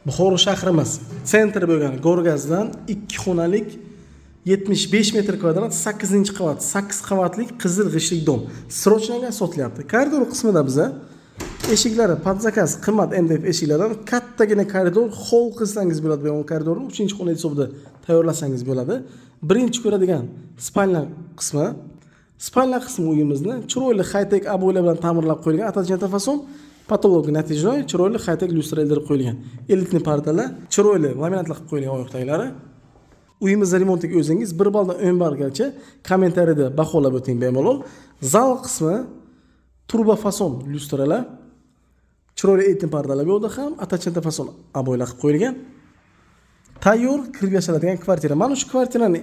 Buxoro shahrimiz sentri bo'lgan Go'rgazdan 2 xonalik 75 metr kvadrat 8-qavat 8 qavatlik qizil g'ishlik dom srochnaga sotilyapti. Koridor qismida biza eshiklari podzakaz qimmat MDF eshiklardan kattagina koridor hol qilsangiz bo'ladi. Bu koridorni 3-xona hisobida tayyorlasangiz bo'ladi. Birinchi ko'radigan spalna qismi. Spalna qismi uyimizni chiroyli high-tech aboylar bilan ta'mirlab qo'yilgan. Atachenta fason patologik natijoy chiroyli high-tech lyustralar qo'yilgan. Elitni pardalar, chiroyli laminatlar qilib qo'yilgan oyoqdagilar. Uyimizda remontga o'zingiz 1 baldan 10 balgacha kommentariyada baholab o'ting bemalol. Zal qismi turbo fason lyustralar, chiroyli elitni pardalar bu yerda ham atachenta fason aboylar qilib qo'yilgan. Tayyor kirib yashaydigan kvartira. Mana shu kvartirani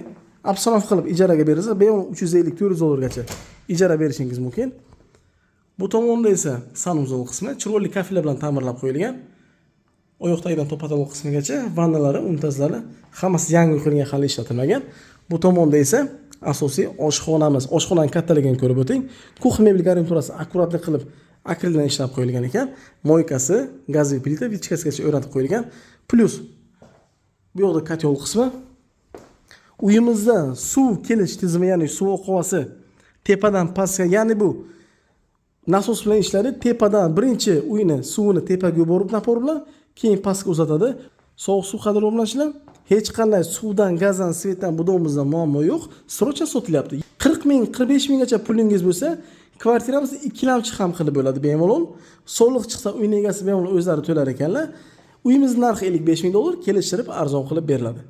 apsanov qilib ijaraga berilsa, bemalol 350-400 dollargacha ijara berishingiz mumkin. Bu tomonda esa sanuzol qismi chiroyli kafelar bilan ta'mirlab qo'yilgan. Oyoqdagidan to patolog qismigacha vannalari, unitazlari hammasi yangi qo'yilgan, hali ishlatilmagan. Bu tomonda esa asosiy oshxonamiz. Oshxonaning kattaligini ko'rib o'ting. Kuxня mebel garniturasi akkuratlik qilib akrildan ishlab qo'yilgan ekan. Moykasi, gazli plita, vichkasigacha o'rnatib qo'yilgan. Plus bu yoqda kotyol qismi. Uyimizda suv kelish tizimi, ya'ni suv oqovasi tepadan pastga, ya'ni bu nasos bilan ishlari tepadan birinchi uyni suvini tepaga yuborib naporlar, keyin pastga uzatadi. Sovuq suv qadrlanishlar, hech qanday suvdan, gazdan, svetdan, budomizdan muammo yo'q. Srocha sotilyapti. 40 ming, 45 minggacha pulingiz bo'lsa, kvartiramizni ikkilamchi ham qilib bo'ladi bemalol. Soliq chiqsa uyning egasi bemalol o'zlari to'lar ekanlar. Uyimiz narxi 55 ming dollar, kelishtirib arzon qilib beriladi.